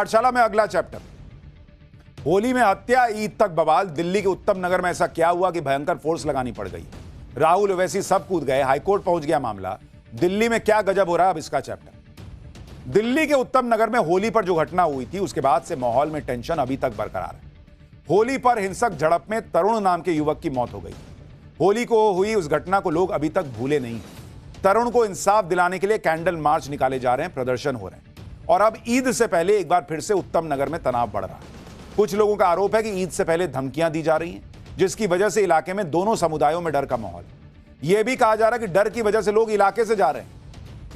पाठशाला में अगला चैप्टर। होली में हत्या, ईद तक बवाल। दिल्ली के उत्तम नगर में ऐसा क्या हुआ कि भयंकर फोर्स लगानी पड़ गई। राहुल ओवैसी सब कूद गए, हाईकोर्ट पहुंच गया मामला। दिल्ली में क्या गजब हो रहा है, अब इसका चैप्टर। दिल्ली के उत्तम नगर में होली पर जो घटना हुई थी उसके बाद से माहौल में टेंशन अभी तक बरकरार है। होली पर हिंसक झड़प में तरुण नाम के युवक की मौत हो गई। होली को हुई उस घटना को लोग अभी तक भूले नहीं। तरुण को इंसाफ दिलाने के लिए कैंडल मार्च निकाले जा रहे हैं, प्रदर्शन हो रहे हैं। और अब ईद से पहले एक बार फिर से उत्तम नगर में तनाव बढ़ रहा है। कुछ लोगों का आरोप है कि ईद से पहले धमकियां दी जा रही हैं, जिसकी वजह से इलाके में दोनों समुदायों में डर का माहौल। यह भी कहा जा रहा है कि डर की वजह से लोग इलाके से जा रहे हैं।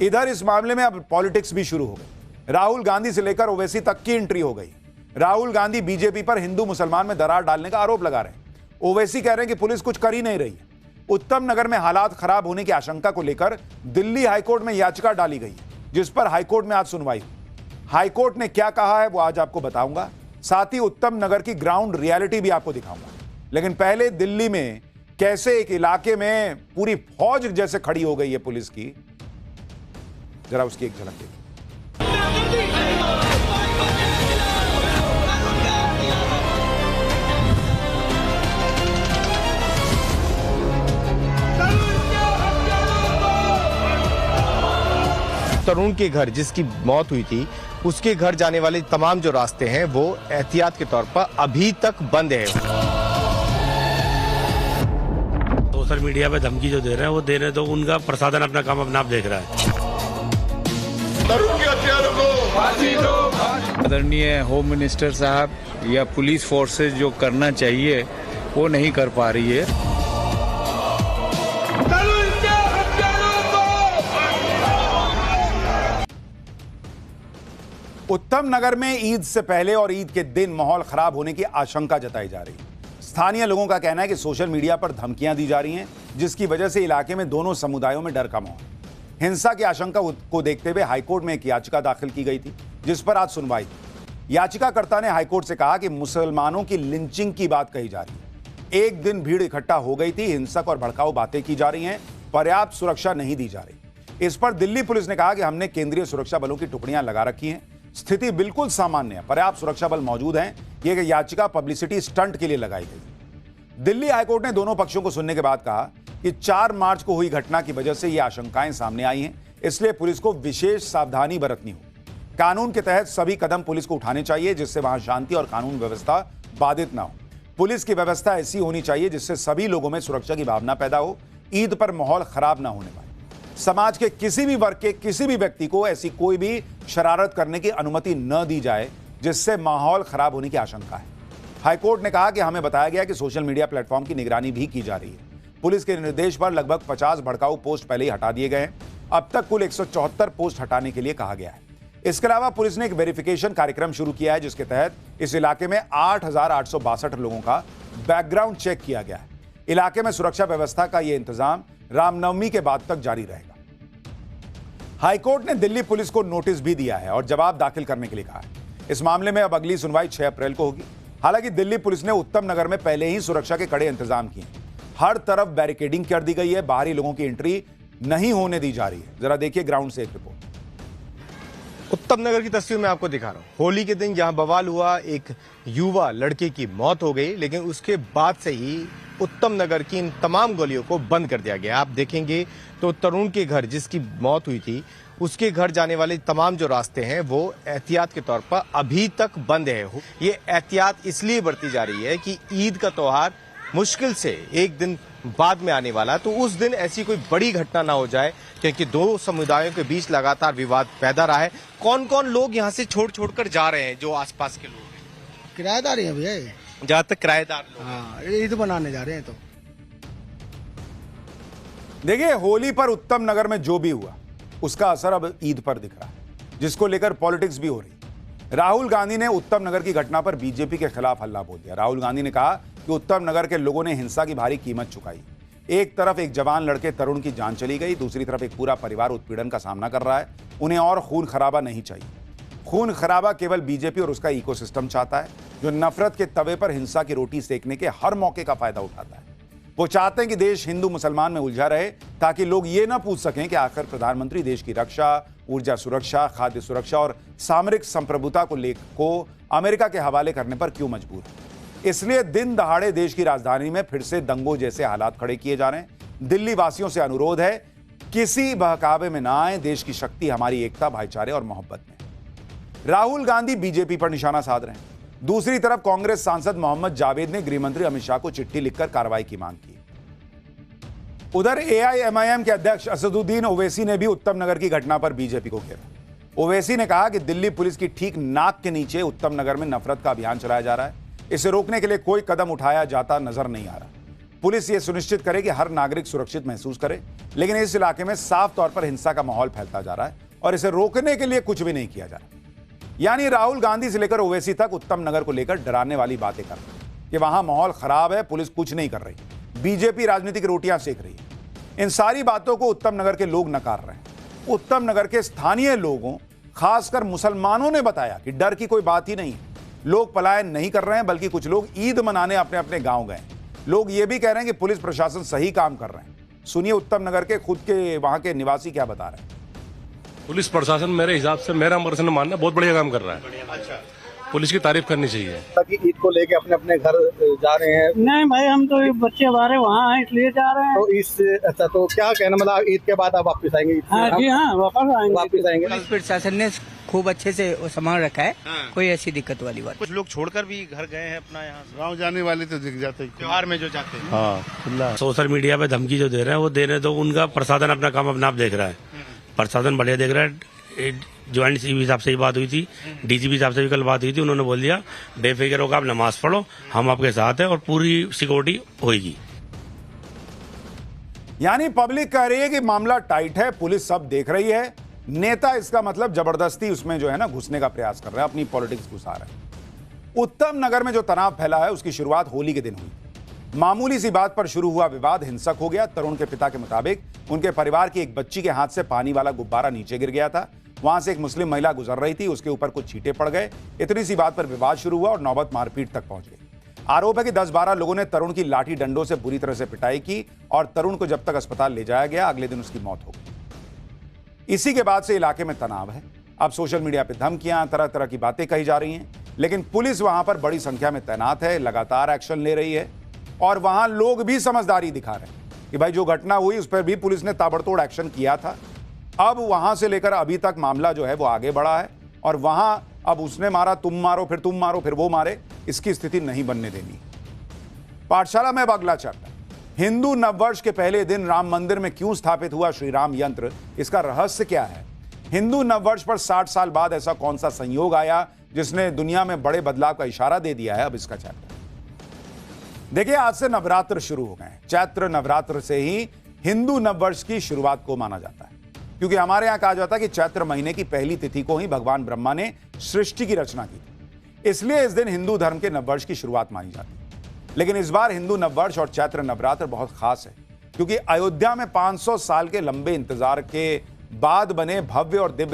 इधर इस मामले में अब पॉलिटिक्स भी शुरू हो गई। राहुल गांधी से लेकर ओवैसी तक की एंट्री हो गई। राहुल गांधी बीजेपी पर हिंदू मुसलमान में दरार डालने का आरोप लगा रहे हैं। ओवैसी कह रहे हैं कि पुलिस कुछ कर ही नहीं रही है। उत्तम नगर में हालात खराब होने की आशंका को लेकर दिल्ली हाईकोर्ट में याचिका डाली गई, जिस पर हाईकोर्ट में आज सुनवाई हुई। हाईकोर्ट ने क्या कहा है वो आज आपको बताऊंगा, साथ ही उत्तम नगर की ग्राउंड रियलिटी भी आपको दिखाऊंगा। लेकिन पहले दिल्ली में कैसे एक इलाके में पूरी फौज जैसे खड़ी हो गई है पुलिस की, जरा उसकी एक झलक देखिए। तरुण के घर जिसकी मौत हुई थी, उसके घर जाने वाले तमाम जो रास्ते हैं वो एहतियात के तौर पर अभी तक बंद है। सोशल मीडिया पे धमकी जो दे रहे हैं वो दे रहे, तो उनका प्रशासन अपना काम अपना आप देख रहा है। तरुण के हत्यारों को फांसी दो। आदरणीय होम मिनिस्टर साहब या पुलिस फोर्सेस जो करना चाहिए वो नहीं कर पा रही है। उत्तम नगर में ईद से पहले और ईद के दिन माहौल खराब होने की आशंका जताई जा रही है। स्थानीय लोगों का कहना है कि सोशल मीडिया पर धमकियां दी जा रही हैं, जिसकी वजह से इलाके में दोनों समुदायों में डर का माहौल। हिंसा की आशंका को देखते हुए हाईकोर्ट में एक याचिका दाखिल की गई थी, जिस पर आज सुनवाई। याचिकाकर्ता ने हाईकोर्ट से कहा कि मुसलमानों की लिंचिंग की बात कही जा रही है। एक दिन भीड़ इकट्ठा हो गई थी, हिंसक और भड़काऊ बातें की जा रही हैं, पर्याप्त सुरक्षा नहीं दी जा रही। इस पर दिल्ली पुलिस ने कहा कि हमने केंद्रीय सुरक्षा बलों की टुकड़ियां लगा रखी हैं, स्थिति बिल्कुल सामान्य है, पर्याप्त सुरक्षा बल मौजूद हैं। यह याचिका पब्लिसिटी स्टंट के लिए लगाई गई। दिल्ली हाईकोर्ट ने दोनों पक्षों को सुनने के बाद कहा कि 4 मार्च को हुई घटना की वजह से ये आशंकाएं सामने आई हैं, इसलिए पुलिस को विशेष सावधानी बरतनी हो। कानून के तहत सभी कदम पुलिस को उठाने चाहिए जिससे वहां शांति और कानून व्यवस्था बाधित ना हो। पुलिस की व्यवस्था ऐसी होनी चाहिए जिससे सभी लोगों में सुरक्षा की भावना पैदा हो, ईद पर माहौल खराब ना होने पाए। समाज के किसी भी वर्ग के किसी भी व्यक्ति को ऐसी कोई भी शरारत करने की अनुमति न दी जाए जिससे माहौल खराब होने की आशंका है। हाईकोर्ट ने कहा कि हमें बताया गया कि सोशल मीडिया प्लेटफॉर्म की निगरानी भी की जा रही है। पुलिस के निर्देश पर लगभग 50 भड़काऊ पोस्ट पहले ही हटा दिए गए हैं। अब तक कुल 174 पोस्ट हटाने के लिए कहा गया है। इसके अलावा पुलिस ने एक वेरिफिकेशन कार्यक्रम शुरू किया है, जिसके तहत इस इलाके में 8,862 लोगों का बैकग्राउंड चेक किया गया है। इलाके में सुरक्षा व्यवस्था का यह इंतजाम रामनवमी के बाद तक जारी रहेगा। हाईकोर्ट ने दिल्ली पुलिस को नोटिस भी दिया है और जवाब दाखिल करने के लिए कहा है। इस मामले में अब अगली सुनवाई 6 अप्रैल को होगी। हालांकि दिल्ली पुलिस ने उत्तम नगर में पहले ही सुरक्षा के कड़े इंतजाम किए। हर तरफ बैरिकेडिंग कर दी गई है, बाहरी लोगों की एंट्री नहीं होने दी जा रही है। जरा देखिए ग्राउंड से एक रिपोर्ट। उत्तम नगर की तस्वीर मैं आपको दिखा रहा हूँ। होली के दिन जहां बवाल हुआ, एक युवा लड़के की मौत हो गई, लेकिन उसके बाद से ही उत्तम नगर की इन तमाम गलियों को बंद कर दिया गया। आप देखेंगे तो तरुण के घर जिसकी मौत हुई थी, उसके घर जाने वाले तमाम जो रास्ते हैं वो एहतियात के तौर पर अभी तक बंद है। ये एहतियात इसलिए बरती जा रही है कि ईद का त्योहार मुश्किल से एक दिन बाद में आने वाला, तो उस दिन ऐसी कोई बड़ी घटना ना हो जाए, क्योंकि दो समुदायों के बीच लगातार विवाद पैदा रहा है। कौन कौन लोग यहाँ से छोड़ कर जा रहे हैं? जो आसपास के लोग हैं, किराएदार हैं भैया, जहाँ तक किराएदार लोग। हाँ, ईद बनाने जा रहे हैं। तो देखिए, होली पर उत्तम नगर में जो भी हुआ उसका असर अब ईद पर दिख रहा है, जिसको लेकर पॉलिटिक्स भी हो रही। राहुल गांधी ने उत्तम नगर की घटना पर बीजेपी के खिलाफ हल्ला बोल दिया। राहुल गांधी ने कहा कि उत्तम नगर के लोगों ने हिंसा की भारी कीमत चुकाई। एक तरफ एक जवान लड़के तरुण की जान चली गई, दूसरी तरफ एक पूरा परिवार उत्पीड़न का सामना कर रहा है। उन्हें और खून खराबा नहीं चाहिए। खून खराबा केवल बीजेपी और उसका इकोसिस्टम चाहता है, जो नफरत के तवे पर हिंसा की रोटी सेकने के हर मौके का फायदा उठाता है। वो चाहते हैं कि देश हिंदू मुसलमान में उलझा रहे, ताकि लोग ये ना पूछ सकें कि आखिर प्रधानमंत्री देश की रक्षा ऊर्जा सुरक्षा, खाद्य सुरक्षा और सामरिक संप्रभुता को अमेरिका के हवाले करने पर क्यों मजबूर है। इसलिए दिन दहाड़े देश की राजधानी में फिर से दंगों जैसे हालात खड़े किए जा रहे हैं। दिल्ली वासियों से अनुरोध है, किसी बहकावे में ना आए। देश की शक्ति हमारी एकता, भाईचारे और मोहब्बत में। राहुल गांधी बीजेपी पर निशाना साध रहे हैं। दूसरी तरफ कांग्रेस सांसद मोहम्मद जावेद ने गृह मंत्री अमित शाह को चिट्ठी लिखकर कार्रवाई की मांग की। उधर एआईएमआईएम के अध्यक्ष असदुद्दीन ओवैसी ने भी उत्तम नगर की घटना पर बीजेपी को घेरा। ओवैसी ने कहा कि दिल्ली पुलिस की ठीक नाक के नीचे उत्तम नगर में नफरत का अभियान चलाया जा रहा है। इसे रोकने के लिए कोई कदम उठाया जाता नजर नहीं आ रहा। पुलिस ये सुनिश्चित करे कि हर नागरिक सुरक्षित महसूस करे, लेकिन इस इलाके में साफ तौर पर हिंसा का माहौल फैलता जा रहा है और इसे रोकने के लिए कुछ भी नहीं किया जा रहा। यानी राहुल गांधी से लेकर ओवैसी तक उत्तम नगर को लेकर डराने वाली बातें कर रहे हैं कि वहां माहौल खराब है, पुलिस कुछ नहीं कर रही, बीजेपी राजनीतिक रोटियां सेक रही है। इन सारी बातों को उत्तम नगर के लोग नकार रहे हैं। उत्तम नगर के स्थानीय लोगों, खासकर मुसलमानों ने बताया कि डर की कोई बात ही नहीं है। लोग पलायन नहीं कर रहे हैं, बल्कि कुछ लोग ईद मनाने अपने अपने गांव गए। लोग ये भी कह रहे हैं कि पुलिस प्रशासन सही काम कर रहे हैं। सुनिए उत्तम नगर के खुद के वहां के निवासी क्या बता रहे हैं। पुलिस प्रशासन मेरे हिसाब से, मेरा पर्सनल मानना, बहुत बढ़िया काम कर रहा है। अच्छा, पुलिस की तारीफ करनी चाहिए। ताकि ईद को लेके अपने अपने घर जा रहे हैं। नहीं भाई, हम तो बच्चे हमारे वहाँ हैं इसलिए जा रहे हैं। तो अच्छा, तो क्या कहना, मतलब ईद के बाद आप वापस आएंगे? हाँ जी हाँ, वापस आएंगे। पुलिस प्रशासन ने खूब अच्छे से संभाल रखा है। कोई ऐसी दिक्कत वाली बात। कुछ लोग छोड़कर भी घर गए हैं अपना, यहाँ गाँव जाने वाले तो दिख जाते हैं त्योहार में जो जाते हैं। हाँ, सोशल मीडिया पे धमकी जो दे रहे हैं वो देने दो। उनका प्रशासन अपना काम अपना आप देख रहा है। प्रशासन बढ़िया देख रहा है। ज्वाइंट सीपी साहब से ही बात हुई थी, डीजीपी साहब से भी कल बात हुई थी। उन्होंने बोल दिया बेफिक्र होकर आप नमाज पढ़ो, हम आपके साथ हैं और पूरी सिक्योरिटी होगी। यानी पब्लिक कह रही है कि मामला टाइट है, पुलिस सब देख रही है। नेता इसका मतलब जबरदस्ती उसमें जो है ना घुसने का प्रयास कर रहे हैं, अपनी पॉलिटिक्स घुसा रहे हैं। उत्तम नगर में जो तनाव फैला है उसकी शुरुआत होली के दिन हुई। मामूली सी बात पर शुरू हुआ विवाद हिंसक हो गया। तरुण के पिता के मुताबिक उनके परिवार की एक बच्ची के हाथ से पानी वाला गुब्बारा नीचे गिर गया था। वहां से एक मुस्लिम महिला गुजर रही थी, उसके ऊपर कुछ छींटे पड़ गए। इतनी सी बात पर विवाद शुरू हुआ और नौबत मारपीट तक पहुंच गई। आरोप है कि 10-12 लोगों ने तरुण की लाठी डंडों से बुरी तरह से पिटाई की और तरुण को जब तक अस्पताल ले जाया गया, अगले दिन उसकी मौत हो गई। इसी के बाद से इलाके में तनाव है। अब सोशल मीडिया पर धमकियां, तरह तरह की बातें कही जा रही हैं, लेकिन पुलिस वहां पर बड़ी संख्या में तैनात है, लगातार एक्शन ले रही है और वहां लोग भी समझदारी दिखा रहे हैं कि भाई जो घटना हुई उस पर भी पुलिस ने ताबड़तोड़ एक्शन किया था। अब वहां से लेकर अभी तक मामला जो है वो आगे बढ़ा है और वहां अब उसने मारा, तुम मारो, फिर तुम मारो, फिर वो मारे, इसकी स्थिति नहीं बनने देनी। पाठशाला में अब अगला चैप्टर, हिंदू नववर्ष के पहले दिन राम मंदिर में क्यों स्थापित हुआ श्री राम यंत्र, इसका रहस्य क्या है। हिंदू नववर्ष पर 60 साल बाद ऐसा कौन सा संयोग आया जिसने दुनिया में बड़े बदलाव का इशारा दे दिया है। अब इसका चैप्टर देखिए। आज से नवरात्र शुरू हो गए हैं। चैत्र नवरात्र से ही हिंदू नववर्ष की शुरुआत को माना जाता है, क्योंकि हमारे यहां कहा जाता है कि चैत्र महीने की पहली तिथि को ही भगवान ब्रह्मा ने सृष्टि की रचना की थी। इसलिए इस दिन हिंदू धर्म के नववर्ष की शुरुआत मानी जाती है। लेकिन इस बार हिंदू नववर्ष और चैत्र नवरात्र बहुत खास है, क्योंकि अयोध्या में 500 साल के लंबे इंतजार के बाद बने भव्य और दिव्य